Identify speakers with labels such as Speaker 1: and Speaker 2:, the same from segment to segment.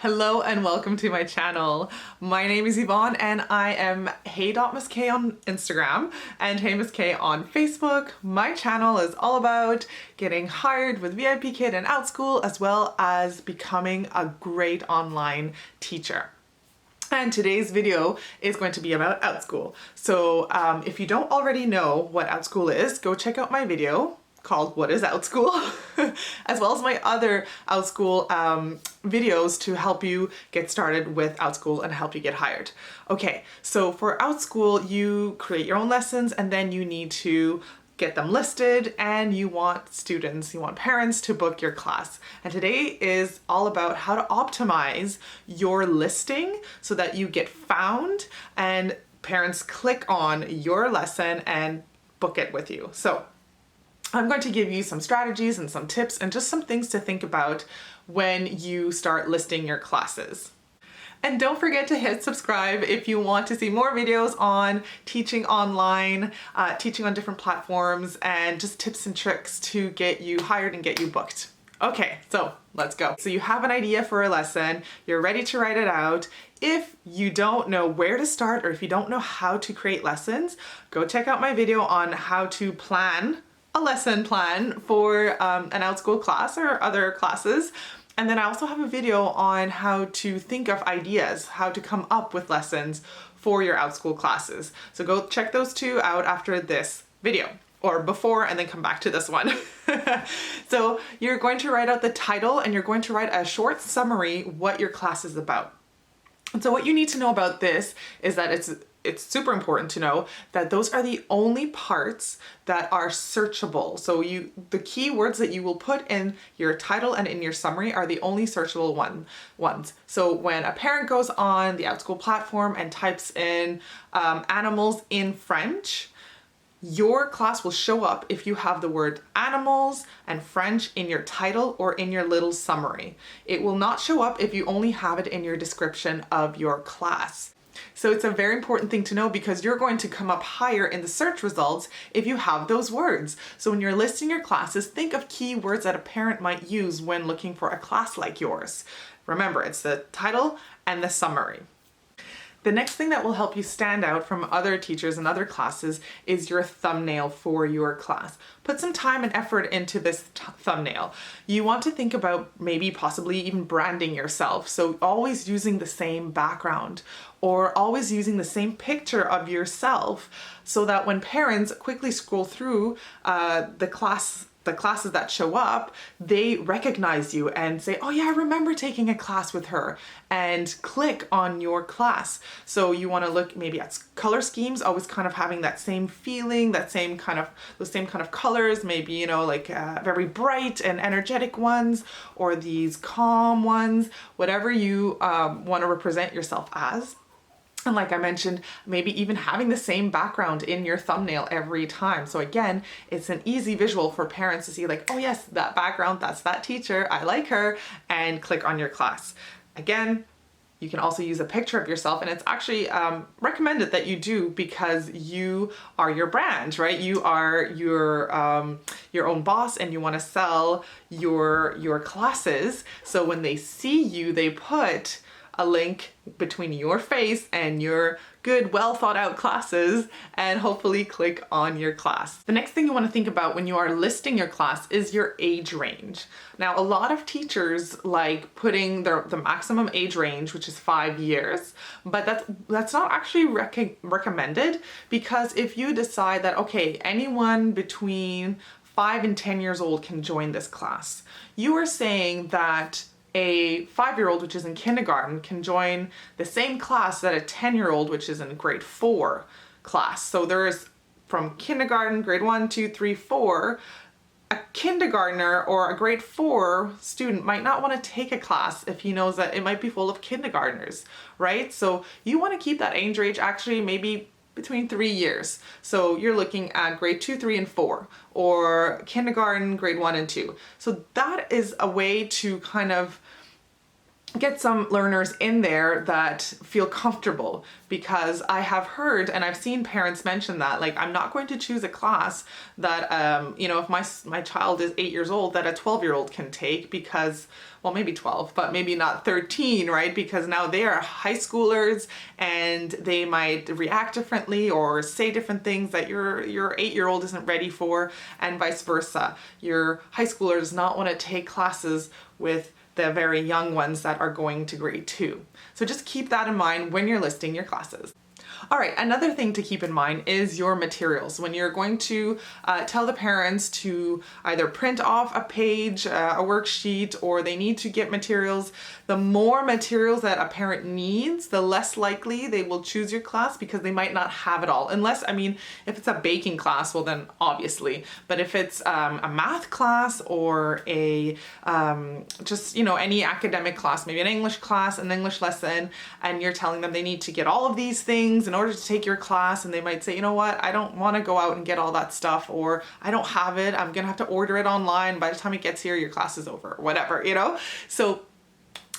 Speaker 1: Hello and welcome to my channel. My name is Yvonne and I am hey.misskay on Instagram and heymisskay on Facebook. My channel is all about getting hired with VIPKid and Outschool, as well as becoming a great online teacher. And today's video is going to be about Outschool. So if you don't already know what Outschool is, go check out my video called What is Outschool? As well as my other Outschool videos to help you get started with Outschool and help you get hired. Okay, so for Outschool, you create your own lessons and then you need to get them listed, and you want parents to book your class. And today is all about how to optimize your listing so that you get found and parents click on your lesson and book it with you. So I'm going to give you some strategies and some tips and just some things to think about when you start listing your classes. And don't forget to hit subscribe if you want to see more videos on teaching online, teaching on different platforms, and just tips and tricks to get you hired and get you booked. Okay, so let's go. So you have an idea for a lesson, you're ready to write it out. If you don't know where to start or if you don't know how to create lessons, go check out my video on how to plan a lesson plan for an Outschool class or other classes. And then I also have a video on how to think of ideas, how to come up with lessons for your Outschool classes. So go check those two out after this video, or before, and then come back to this one. So you're going to write out the title and you're going to write a short summary what your class is about. And so what you need to know about this is that it's super important to know that those are the only parts that are searchable. So the keywords that you will put in your title and in your summary are the only searchable ones. So when a parent goes on the Outschool platform and types in animals in French, your class will show up if you have the word animals and French in your title or in your little summary. It will not show up if you only have it in your description of your class. So it's a very important thing to know because you're going to come up higher in the search results if you have those words. So when you're listing your classes, think of keywords that a parent might use when looking for a class like yours. Remember, it's the title and the summary. The next thing that will help you stand out from other teachers and other classes is your thumbnail for your class. Put some time and effort into this thumbnail. You want to think about maybe possibly even branding yourself. So always using the same background or always using the same picture of yourself so that when parents quickly scroll through the classes that show up, they recognize you and say, oh yeah, I remember taking a class with her, and click on your class. So you want to look maybe at color schemes, always kind of having that same feeling, those same kind of colors, maybe, like very bright and energetic ones, or these calm ones, whatever you want to represent yourself as. And like I mentioned, maybe even having the same background in your thumbnail every time. So again, it's an easy visual for parents to see like, oh yes, that background, that's that teacher, I like her, and click on your class. Again, you can also use a picture of yourself, and it's actually recommended that you do because you are your brand, right? You are your own boss and you want to sell your classes. So when they see you, they put a link between your face and your good, well thought out classes, and hopefully click on your class. The next thing you want to think about when you are listing your class is your age range. Now, a lot of teachers like putting the maximum age range, which is 5 years, but that's not actually recommended, because if you decide that, okay, anyone between 5 and 10 years old can join this class, you are saying that a 5-year-old, which is in kindergarten, can join the same class that a 10-year-old, which is in grade 4 class. So there's from kindergarten, grade 1, 2, 3, 4, a kindergartner or a grade 4 student might not want to take a class if he knows that it might be full of kindergartners, right? So you want to keep that age range actually maybe between 3 years. So you're looking at grade 2, 3, and 4, or kindergarten, grade 1 and 2. So that is a way to kind of get some learners in there that feel comfortable, because I have heard and I've seen parents mention that, like, I'm not going to choose a class that, you know, if my child is 8 years old, that a 12-year-old can take, because, well, maybe 12, but maybe not 13, right? Because now they are high schoolers and they might react differently or say different things that your 8-year-old isn't ready for, and vice versa. Your high schooler does not want to take classes with the very young ones that are going to grade 2. So just keep that in mind when you're listing your classes. All right, another thing to keep in mind is your materials. When you're going to tell the parents to either print off a page, a worksheet, or they need to get materials, the more materials that a parent needs, the less likely they will choose your class, because they might not have it all. Unless, I mean, if it's a baking class, well then obviously. But if it's a math class or a just, you know, any academic class, maybe an English class, an English lesson, and you're telling them they need to get all of these things in order to take your class, and they might say, you know what, I don't want to go out and get all that stuff, or I don't have it, I'm gonna have to order it online, by the time it gets here your class is over, or whatever, you know. So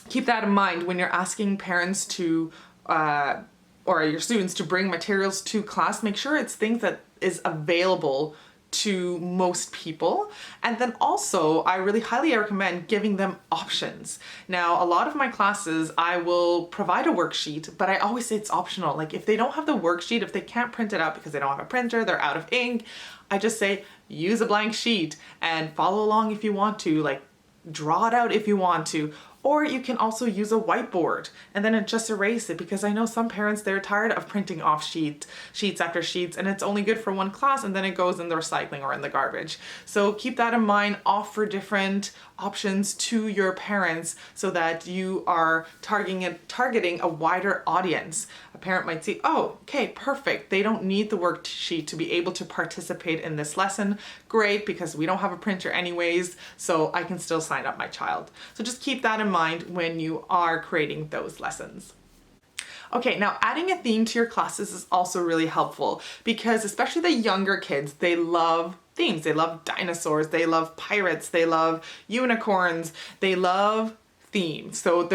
Speaker 1: keep that in mind when you're asking parents to or your students to bring materials to class. Make sure it's things that is available to most people. And then also, I really highly recommend giving them options. Now, a lot of my classes, I will provide a worksheet, but I always say it's optional. Like, if they don't have the worksheet, if they can't print it out because they don't have a printer, they're out of ink, I just say, use a blank sheet and follow along if you want to, like, draw it out if you want to. Or you can also use a whiteboard and then just erase it, because I know some parents, they're tired of printing off sheets after sheets, and it's only good for one class and then it goes in the recycling or in the garbage. So keep that in mind. Offer different options to your parents so that you are targeting a wider audience. A parent might see, oh, okay, perfect. They don't need the worksheet to be able to participate in this lesson. Great, because we don't have a printer anyways, so I can still sign up my child. So just keep that in mind when you are creating those lessons. Okay, now adding a theme to your classes is also really helpful, because especially the younger kids, they love themes. They love dinosaurs, they love pirates, they love unicorns, they love themes. So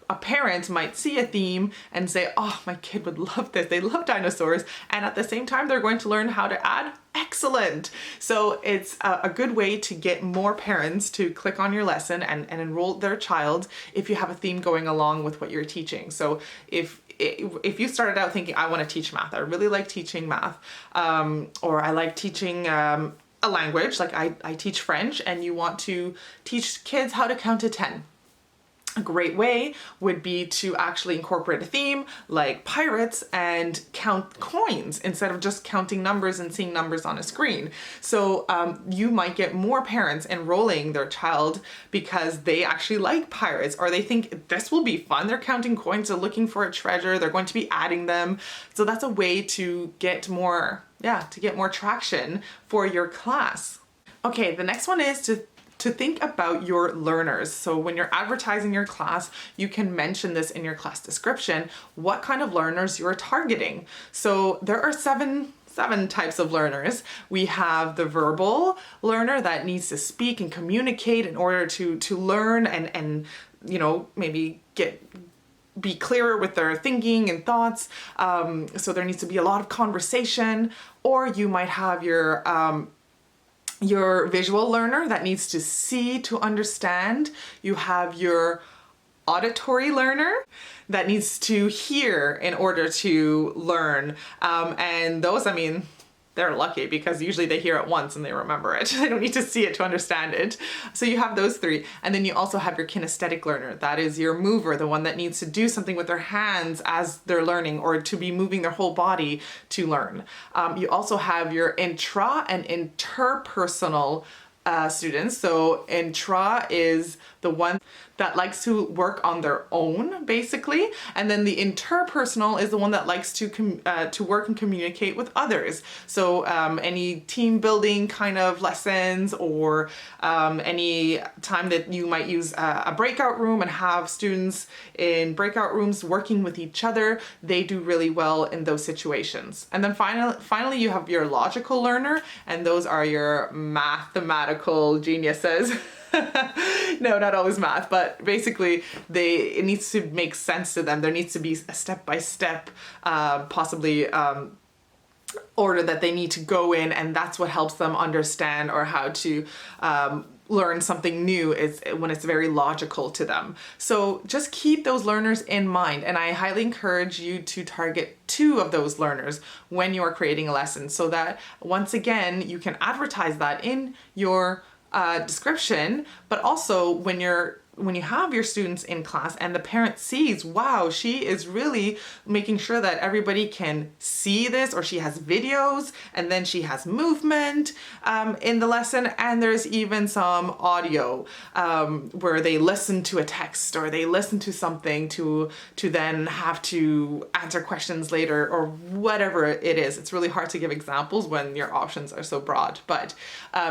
Speaker 1: a parent might see a theme and say, oh, my kid would love this. They love dinosaurs. And at the same time, they're going to learn how to add. Excellent. So it's a good way to get more parents to click on your lesson and enroll their child if you have a theme going along with what you're teaching. So if you started out thinking, I want to teach math, I really like teaching math, or I like teaching a language, like I teach French, and you want to teach kids how to count to 10. A great way would be to actually incorporate a theme like pirates and count coins instead of just counting numbers and seeing numbers on a screen. So you might get more parents enrolling their child because they actually like pirates, or they think this will be fun. They're counting coins, they're looking for a treasure, they're going to be adding them. So that's a way to get more, traction for your class. Okay, the next one is to think about your learners. So when you're advertising your class, you can mention this in your class description, what kind of learners you're targeting. So there are seven types of learners. We have the verbal learner that needs to speak and communicate in order to learn and you know, maybe be clearer with their thinking and thoughts. So there needs to be a lot of conversation. Or you might have your visual learner that needs to see to understand. You have your auditory learner that needs to hear in order to learn. And those, I mean, they're lucky because usually they hear it once and they remember it. They don't need to see it to understand it. So you have those three. And then you also have your kinesthetic learner. That is your mover, the one that needs to do something with their hands as they're learning, or to be moving their whole body to learn. You also have your intra and interpersonal students. So intra is the one that likes to work on their own, basically, and then the interpersonal is the one that likes to work and communicate with others. So any team building kind of lessons, or any time that you might use a breakout room and have students in breakout rooms working with each other, they do really well in those situations. And then finally you have your logical learner, and those are your mathematical mathematical geniuses. No, not always math, but basically it needs to make sense to them. There needs to be a step-by-step, possibly order that they need to go in, and that's what helps them understand or how to learn something new, is when it's very logical to them. So just keep those learners in mind, and I highly encourage you to target 2 of those learners when you are creating a lesson, so that once again you can advertise that in your description, but also when you have your students in class and the parent sees, wow, she is really making sure that everybody can see this, or she has videos, and then she has movement in the lesson, and there's even some audio where they listen to a text or they listen to something to then have to answer questions later, or whatever it is. It's really hard to give examples when your options are so broad, but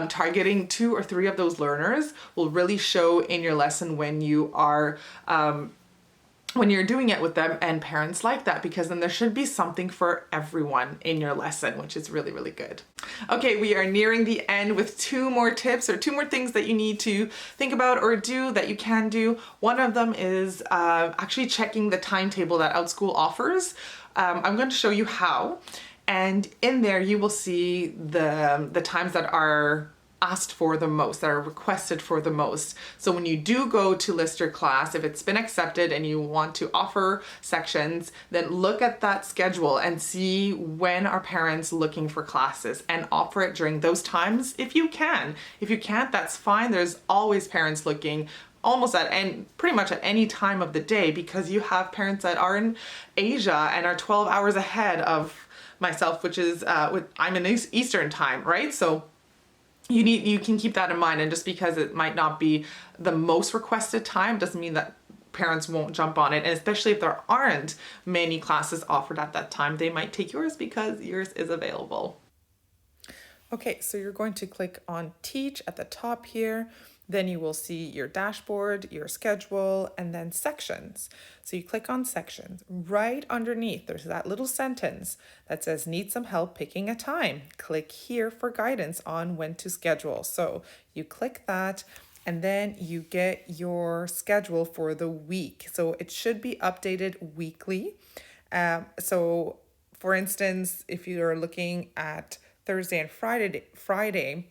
Speaker 1: targeting 2 or 3 of those learners will really show in your lesson when you are when you're doing it with them, and parents like that, because then there should be something for everyone in your lesson, which is really, really good. Okay, we are nearing the end with 2 more tips, or 2 more things that you need to think about or do that you can do. One of them is actually checking the timetable that Outschool offers. I'm going to show you how, and in there you will see the times that are asked for the most, that are requested for the most. So when you do go to list your class, if it's been accepted and you want to offer sections, then look at that schedule and see when are parents looking for classes, and offer it during those times if you can. If you can't, that's fine. There's always parents looking almost pretty much at any time of the day, because you have parents that are in Asia and are 12 hours ahead of myself, which is I'm in Eastern time, right? So you can keep that in mind, and just because it might not be the most requested time doesn't mean that parents won't jump on it. And especially if there aren't many classes offered at that time, they might take yours because yours is available. Okay, so you're going to click on Teach at the top here. Then you will see your dashboard, your schedule, and then sections. So you click on sections. Right underneath, there's that little sentence that says, need some help picking a time. Click here for guidance on when to schedule. So you click that, and then you get your schedule for the week. So it should be updated weekly. So for instance, if you're looking at Thursday and Friday,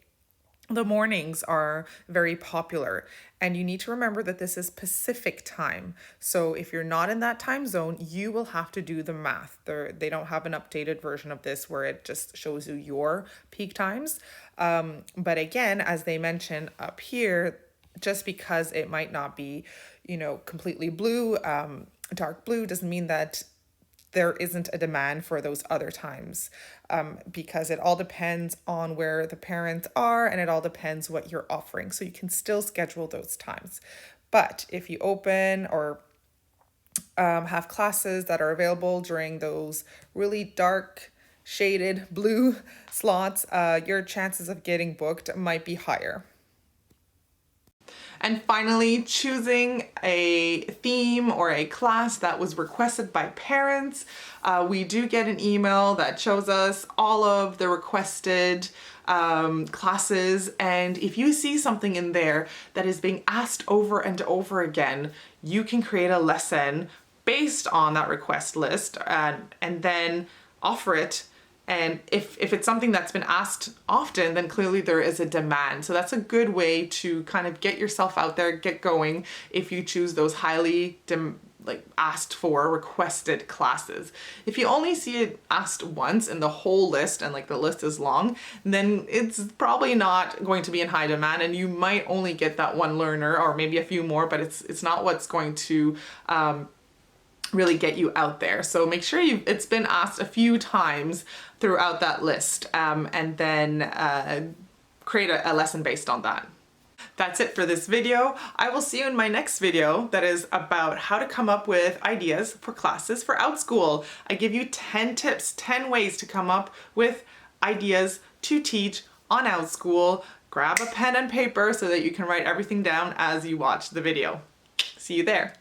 Speaker 1: the mornings are very popular, and you need to remember that this is Pacific time. So if you're not in that time zone, you will have to do the math. They don't have an updated version of this where it just shows you your peak times. But again, as they mention up here, just because it might not be, completely blue, dark blue, doesn't mean that there isn't a demand for those other times, because it all depends on where the parents are, and it all depends what you're offering. So you can still schedule those times. But if you open or have classes that are available during those really dark shaded blue slots, your chances of getting booked might be higher. And finally, choosing a theme or a class that was requested by parents. We do get an email that shows us all of the requested classes, and if you see something in there that is being asked over and over again, you can create a lesson based on that request list, and then offer it. And if it's something that's been asked often, then clearly there is a demand. So that's a good way to kind of get yourself out there, get going, if you choose those highly asked for, requested classes. If you only see it asked once in the whole list, and the list is long, then it's probably not going to be in high demand, and you might only get that one learner or maybe a few more, but it's not what's going to really get you out there. So make sure it's been asked a few times throughout that list, and then create a lesson based on that. That's it for this video. I will see you in my next video that is about how to come up with ideas for classes for Outschool. I give you 10 tips, 10 ways to come up with ideas to teach on Outschool. Grab a pen and paper so that you can write everything down as you watch the video. See you there.